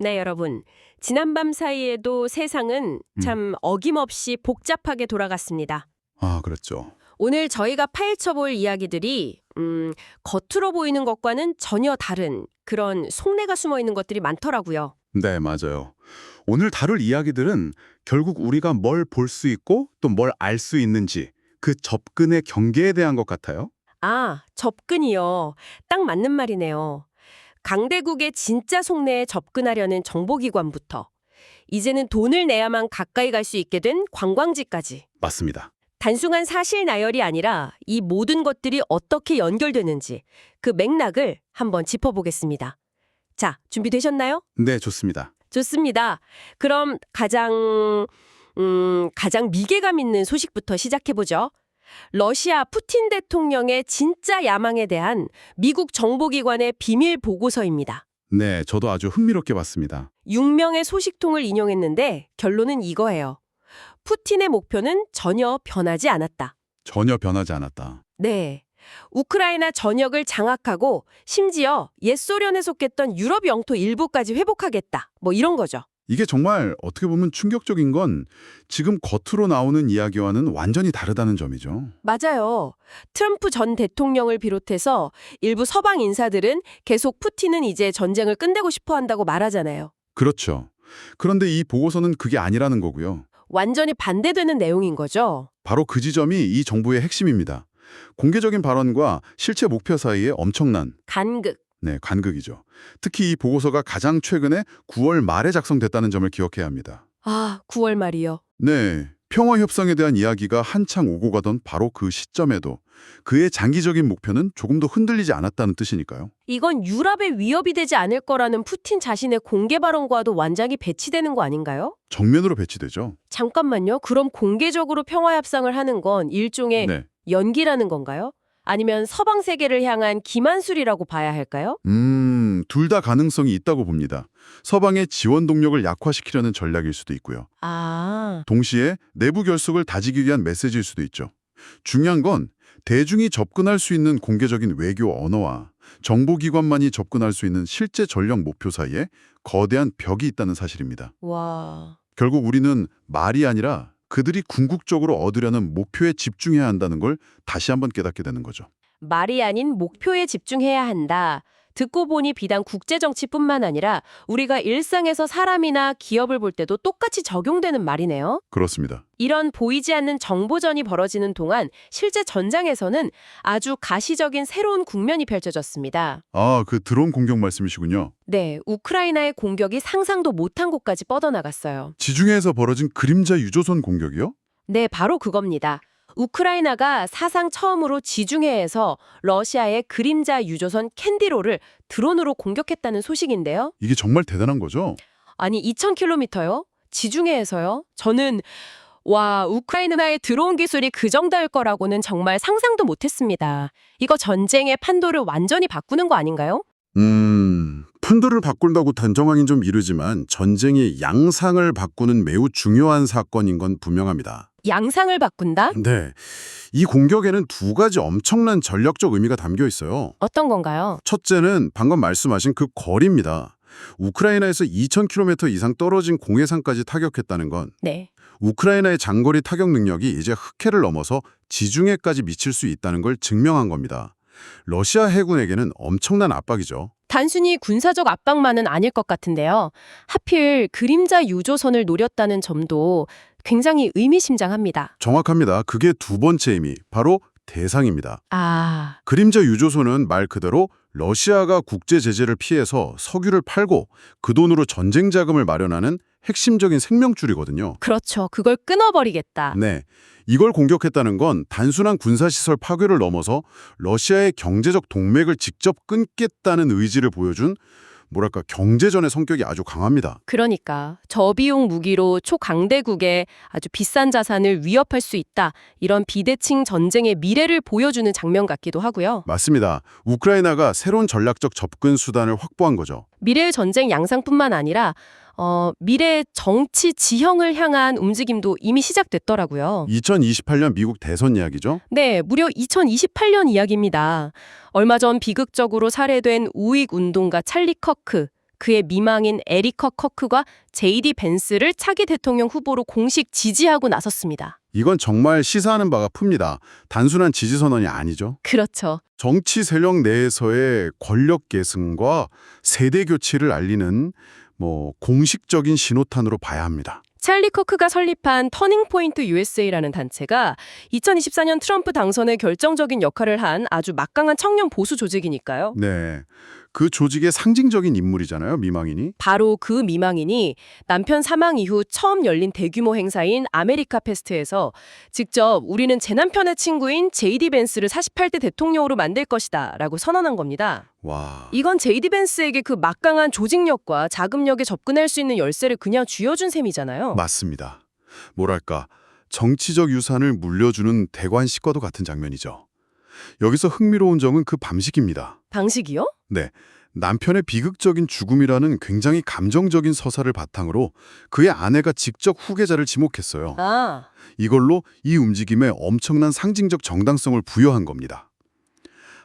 네, 여러분. 지난밤 사이에도 세상은 음. 참 어김없이 복잡하게 돌아갔습니다. 아, 그랬죠. 오늘 저희가 파헤쳐볼 이야기들이 겉으로 보이는 것과는 전혀 다른 그런 속내가 숨어 있는 것들이 많더라고요. 네, 맞아요. 오늘 다룰 이야기들은 결국 우리가 뭘 볼 수 있고 또 뭘 알 수 있는지 그 접근의 경계에 대한 것 같아요. 아, 접근이요. 딱 맞는 말이네요. 강대국의 진짜 속내에 접근하려는 정보기관부터 이제는 돈을 내야만 가까이 갈 수 있게 된 관광지까지. 맞습니다. 단순한 사실 나열이 아니라 이 모든 것들이 어떻게 연결되는지 그 맥락을 한번 짚어보겠습니다. 자, 준비되셨나요? 네, 좋습니다. 좋습니다. 그럼 가장 미개감 있는 소식부터 시작해보죠. 러시아 푸틴 대통령의 진짜 야망에 대한 미국 정보기관의 비밀 보고서입니다. 네, 저도 아주 흥미롭게 봤습니다. 6명의 소식통을 인용했는데 결론은 이거예요. 푸틴의 목표는 전혀 변하지 않았다. 전혀 변하지 않았다. 네. 우크라이나 전역을 장악하고 심지어 옛 소련에 속했던 유럽 영토 일부까지 회복하겠다. 뭐 이런 거죠. 이게 정말 어떻게 보면 충격적인 건 지금 겉으로 나오는 이야기와는 완전히 다르다는 점이죠. 맞아요. 트럼프 전 대통령을 비롯해서 일부 서방 인사들은 계속 푸틴은 이제 전쟁을 끝내고 싶어 한다고 말하잖아요. 그렇죠. 그런데 이 보고서는 그게 아니라는 거고요. 완전히 반대되는 내용인 거죠. 바로 그 지점이 이 정부의 핵심입니다. 공개적인 발언과 실제 목표 사이에 엄청난 간극. 간극이죠. 특히 이 보고서가 가장 최근에 9월 말에 작성됐다는 점을 기억해야 합니다. 아, 9월 말이요. 네, 평화 협상에 대한 이야기가 한창 오고 가던 바로 그 시점에도 그의 장기적인 목표는 조금도 흔들리지 않았다는 뜻이니까요. 이건 유럽에 위협이 되지 않을 거라는 푸틴 자신의 공개 발언과도 완전히 배치되는 거 아닌가요? 정면으로 배치되죠. 잠깐만요. 그럼 공개적으로 평화 협상을 하는 건 일종의 네. 연기라는 건가요? 아니면 서방 세계를 향한 기만술이라고 봐야 할까요? 둘 다 가능성이 있다고 봅니다. 서방의 지원 동력을 약화시키려는 전략일 수도 있고요. 아, 동시에 내부 결속을 다지기 위한 메시지일 수도 있죠. 중요한 건 대중이 접근할 수 있는 공개적인 외교 언어와 정보기관만이 접근할 수 있는 실제 전략 목표 사이에 거대한 벽이 있다는 사실입니다. 와. 결국 우리는 말이 아니라 그들이 궁극적으로 얻으려는 목표에 집중해야 한다는 걸 다시 한번 깨닫게 되는 거죠. 말이 아닌 목표에 집중해야 한다. 듣고 보니 비단 국제정치뿐만 아니라 우리가 일상에서 사람이나 기업을 볼 때도 똑같이 적용되는 말이네요. 그렇습니다. 이런 보이지 않는 정보전이 벌어지는 동안 실제 전장에서는 아주 가시적인 새로운 국면이 펼쳐졌습니다. 아, 그 드론 공격 말씀이시군요. 네, 우크라이나의 공격이 상상도 못한 곳까지 뻗어나갔어요. 지중해에서 벌어진 그림자 유조선 공격이요? 네, 바로 그겁니다. 우크라이나가 사상 처음으로 지중해에서 러시아의 그림자 유조선 캔디로를 드론으로 공격했다는 소식인데요. 이게 정말 대단한 거죠? 아니, 2,000km요? 지중해에서요? 저는 우크라이나의 드론 기술이 그 정도일 거라고는 정말 상상도 못했습니다. 이거 전쟁의 판도를 완전히 바꾸는 거 아닌가요? 판도를 바꾼다고 단정하긴 좀 이르지만 전쟁의 양상을 바꾸는 매우 중요한 사건인 건 분명합니다. 양상을 바꾼다? 네, 이 공격에는 두 가지 엄청난 전략적 의미가 담겨 있어요. 어떤 건가요? 첫째는 방금 말씀하신 그 거리입니다. 우크라이나에서 2,000km 이상 떨어진 공해상까지 타격했다는 건 네. 우크라이나의 장거리 타격 능력이 이제 흑해를 넘어서 지중해까지 미칠 수 있다는 걸 증명한 겁니다. 러시아 해군에게는 엄청난 압박이죠. 단순히 군사적 압박만은 아닐 것 같은데요. 하필 그림자 유조선을 노렸다는 점도 굉장히 의미심장합니다. 정확합니다. 그게 두 번째 의미, 바로 대상입니다. 아, 그림자 유조선은 말 그대로 러시아가 국제 제재를 피해서 석유를 팔고 그 돈으로 전쟁 자금을 마련하는 핵심적인 생명줄이거든요. 그렇죠. 그걸 끊어버리겠다. 네, 이걸 공격했다는 건 단순한 군사시설 파괴를 넘어서 러시아의 경제적 동맥을 직접 끊겠다는 의지를 보여준 뭐랄까 경제전의 성격이 아주 강합니다. 그러니까 저비용 무기로 초강대국의 아주 비싼 자산을 위협할 수 있다. 이런 비대칭 전쟁의 미래를 보여주는 장면 같기도 하고요. 맞습니다. 우크라이나가 새로운 전략적 접근 수단을 확보한 거죠. 미래의 전쟁 양상뿐만 아니라 미래의 정치 지형을 향한 움직임도 이미 시작됐더라고요. 2028년 미국 대선 이야기죠. 네, 무려 2028년 이야기입니다. 얼마 전 비극적으로 살해된 우익 운동가 찰리 커크, 그의 미망인 에리커 커크가 제이디 벤스를 차기 대통령 후보로 공식 지지하고 나섰습니다. 이건 정말 시사하는 바가 풉니다. 단순한 지지 선언이 아니죠. 그렇죠. 정치 세력 내에서의 권력 계승과 세대 교체를 알리는 공식적인 신호탄으로 봐야 합니다. 찰리 커크가 설립한 터닝포인트 USA라는 단체가 2024년 트럼프 당선에 결정적인 역할을 한 아주 막강한 청년 보수 조직이니까요. 네. 그 조직의 상징적인 인물이잖아요, 미망인이. 바로 그 미망인이 남편 사망 이후 처음 열린 대규모 행사인 아메리카 페스트에서 직접 우리는 제 남편의 친구인 제이디 벤스를 48대 대통령으로 만들 것이다 라고 선언한 겁니다. 와. 이건 제이디 벤스에게 그 막강한 조직력과 자금력에 접근할 수 있는 열쇠를 그냥 쥐어준 셈이잖아요. 맞습니다. 뭐랄까, 정치적 유산을 물려주는 대관식과도 같은 장면이죠. 여기서 흥미로운 점은 그 방식입니다. 방식이요? 네. 남편의 비극적인 죽음이라는 굉장히 감정적인 서사를 바탕으로 그의 아내가 직접 후계자를 지목했어요. 이걸로 이 움직임에 엄청난 상징적 정당성을 부여한 겁니다.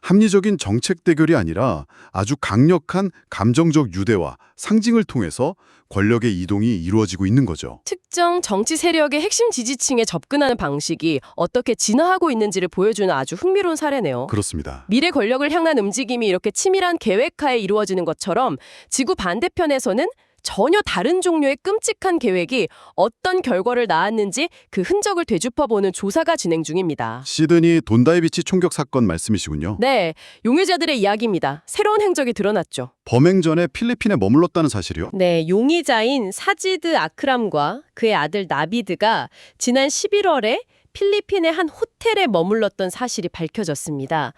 합리적인 정책 대결이 아니라 아주 강력한 감정적 유대와 상징을 통해서 권력의 이동이 이루어지고 있는 거죠. 특정 정치 세력의 핵심 지지층에 접근하는 방식이 어떻게 진화하고 있는지를 보여주는 아주 흥미로운 사례네요. 그렇습니다. 미래 권력을 향한 움직임이 이렇게 치밀한 계획하에 이루어지는 것처럼 지구 반대편에서는 전혀 다른 종류의 끔찍한 계획이 어떤 결과를 낳았는지 그 흔적을 되짚어보는 조사가 진행 중입니다. 시드니 돈다이비치 총격 사건 말씀이시군요. 네, 용의자들의 이야기입니다. 새로운 행적이 드러났죠. 범행 전에 필리핀에 머물렀다는 사실이요? 네, 용의자인 사지드 아크람과 그의 아들 나비드가 지난 11월에 필리핀의 한 호텔에 머물렀던 사실이 밝혀졌습니다.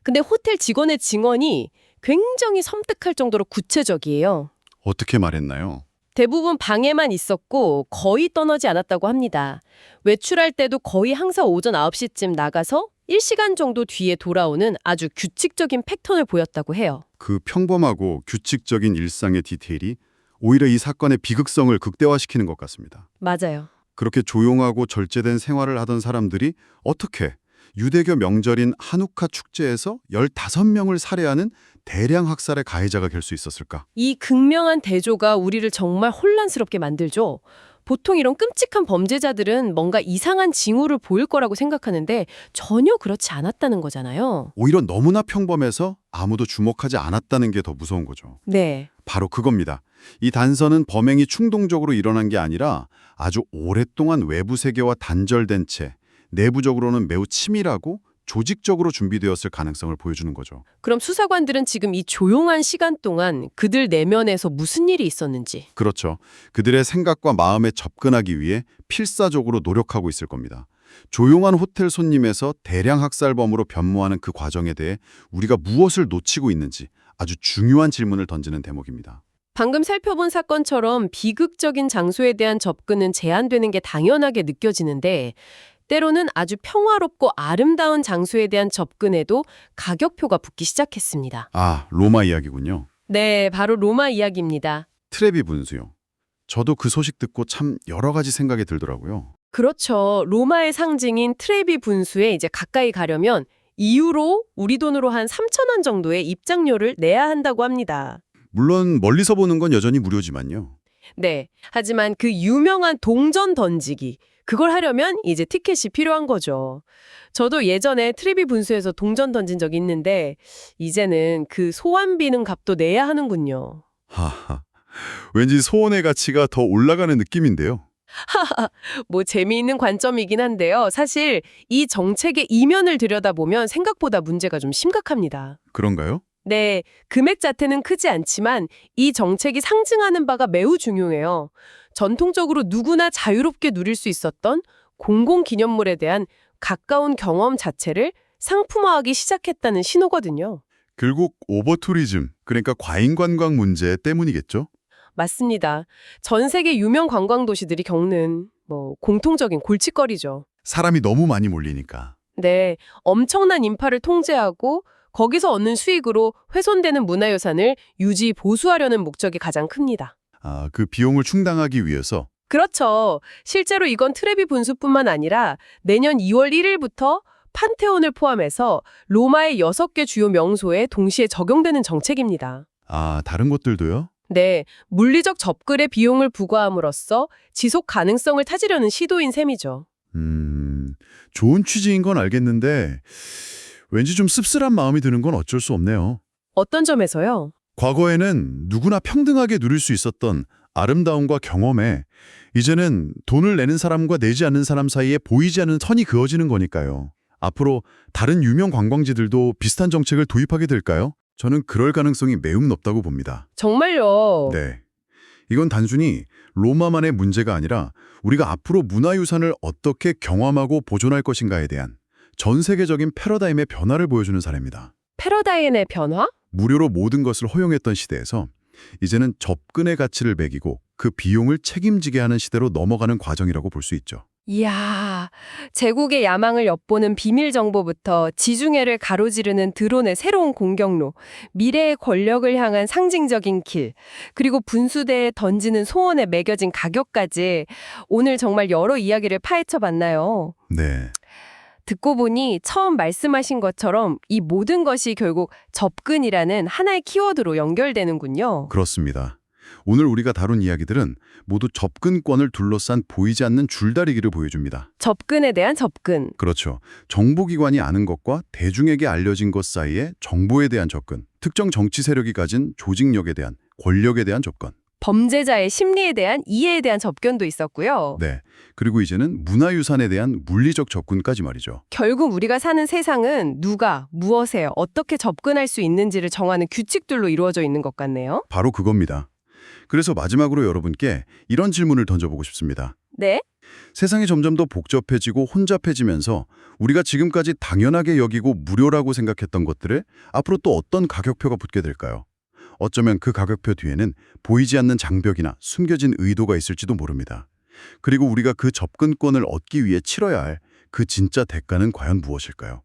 근데 호텔 직원의 증언이 굉장히 섬뜩할 정도로 구체적이에요. 어떻게 말했나요? 대부분 방에만 있었고 거의 떠나지 않았다고 합니다. 외출할 때도 거의 항상 오전 9시쯤 나가서 1시간 정도 뒤에 돌아오는 아주 규칙적인 패턴을 보였다고 해요. 그 평범하고 규칙적인 일상의 디테일이 오히려 이 사건의 비극성을 극대화시키는 것 같습니다. 맞아요. 그렇게 조용하고 절제된 생활을 하던 사람들이 어떻게 유대교 명절인 하누카 축제에서 15명을 살해하는 대량 학살의 가해자가 될 수 있었을까? 이 극명한 대조가 우리를 정말 혼란스럽게 만들죠. 보통 이런 끔찍한 범죄자들은 뭔가 이상한 징후를 보일 거라고 생각하는데 전혀 그렇지 않았다는 거잖아요. 오히려 너무나 평범해서 아무도 주목하지 않았다는 게 더 무서운 거죠. 네. 바로 그겁니다. 이 단서는 범행이 충동적으로 일어난 게 아니라 아주 오랫동안 외부 세계와 단절된 채 내부적으로는 매우 치밀하고 조직적으로 준비되었을 가능성을 보여주는 거죠. 그럼 수사관들은 지금 이 조용한 시간 동안 그들 내면에서 무슨 일이 있었는지. 그렇죠. 그들의 생각과 마음에 접근하기 위해 필사적으로 노력하고 있을 겁니다. 조용한 호텔 손님에서 대량 학살범으로 변모하는 그 과정에 대해 우리가 무엇을 놓치고 있는지 아주 중요한 질문을 던지는 대목입니다. 방금 살펴본 사건처럼 비극적인 장소에 대한 접근은 제한되는 게 당연하게 느껴지는데 때로는 아주 평화롭고 아름다운 장소에 대한 접근에도 가격표가 붙기 시작했습니다. 아, 로마 이야기군요. 네, 바로 로마 이야기입니다. 트레비 분수요. 저도 그 소식 듣고 참 여러 가지 생각이 들더라고요. 그렇죠. 로마의 상징인 트레비 분수에 이제 가까이 가려면 이유로 우리 돈으로 한 3,000원 정도의 입장료를 내야 한다고 합니다. 물론 멀리서 보는 건 여전히 무료지만요. 네, 하지만 그 유명한 동전 던지기, 그걸 하려면 이제 티켓이 필요한 거죠. 저도 예전에 트레비 분수에서 동전 던진 적이 있는데 이제는 그 소환비는 값도 내야 하는군요. 하하, 왠지 소원의 가치가 더 올라가는 느낌인데요. 뭐 재미있는 관점이긴 한데요. 사실 이 정책의 이면을 들여다보면 생각보다 문제가 좀 심각합니다. 그런가요? 네, 금액 자체는 크지 않지만 이 정책이 상징하는 바가 매우 중요해요. 전통적으로 누구나 자유롭게 누릴 수 있었던 공공기념물에 대한 가까운 경험 자체를 상품화하기 시작했다는 신호거든요. 결국 오버투리즘, 그러니까 과잉 관광 문제 때문이겠죠? 맞습니다. 전 세계 유명 관광 도시들이 겪는 공통적인 골칫거리죠. 사람이 너무 많이 몰리니까. 네, 엄청난 인파를 통제하고 거기서 얻는 수익으로 훼손되는 문화유산을 유지 보수하려는 목적이 가장 큽니다. 아, 그 비용을 충당하기 위해서? 그렇죠. 실제로 이건 트레비 분수뿐만 아니라 내년 2월 1일부터 판테온을 포함해서 로마의 6개 주요 명소에 동시에 적용되는 정책입니다. 아, 다른 곳들도요? 네, 물리적 접근의 비용을 부과함으로써 지속 가능성을 타지려는 시도인 셈이죠. 좋은 취지인 건 알겠는데 왠지 좀 씁쓸한 마음이 드는 건 어쩔 수 없네요. 어떤 점에서요? 과거에는 누구나 평등하게 누릴 수 있었던 아름다움과 경험에 이제는 돈을 내는 사람과 내지 않는 사람 사이에 보이지 않는 선이 그어지는 거니까요. 앞으로 다른 유명 관광지들도 비슷한 정책을 도입하게 될까요? 저는 그럴 가능성이 매우 높다고 봅니다. 정말요. 네. 이건 단순히 로마만의 문제가 아니라 우리가 앞으로 문화유산을 어떻게 경험하고 보존할 것인가에 대한 전 세계적인 패러다임의 변화를 보여주는 사례입니다. 패러다임의 변화? 무료로 모든 것을 허용했던 시대에서 이제는 접근의 가치를 매기고 그 비용을 책임지게 하는 시대로 넘어가는 과정이라고 볼 수 있죠. 이야, 제국의 야망을 엿보는 비밀 정보부터 지중해를 가로지르는 드론의 새로운 공격로, 미래의 권력을 향한 상징적인 길, 그리고 분수대에 던지는 소원에 매겨진 가격까지 오늘 정말 여러 이야기를 파헤쳐 봤나요? 네. 듣고 보니 처음 말씀하신 것처럼 이 모든 것이 결국 접근이라는 하나의 키워드로 연결되는군요. 그렇습니다. 오늘 우리가 다룬 이야기들은 모두 접근권을 둘러싼 보이지 않는 줄다리기를 보여줍니다. 접근에 대한 접근. 그렇죠. 정보기관이 아는 것과 대중에게 알려진 것 사이에 정보에 대한 접근, 특정 정치 세력이 가진 조직력에 대한, 권력에 대한 접근. 범죄자의 심리에 대한 이해에 대한 접견도 있었고요. 네. 그리고 이제는 문화유산에 대한 물리적 접근까지 말이죠. 결국 우리가 사는 세상은 누가, 무엇에, 어떻게 접근할 수 있는지를 정하는 규칙들로 이루어져 있는 것 같네요. 바로 그겁니다. 그래서 마지막으로 여러분께 이런 질문을 던져보고 싶습니다. 네? 세상이 점점 더 복잡해지고 혼잡해지면서 우리가 지금까지 당연하게 여기고 무료라고 생각했던 것들에 앞으로 또 어떤 가격표가 붙게 될까요? 어쩌면 그 가격표 뒤에는 보이지 않는 장벽이나 숨겨진 의도가 있을지도 모릅니다. 그리고 우리가 그 접근권을 얻기 위해 치러야 할 그 진짜 대가는 과연 무엇일까요?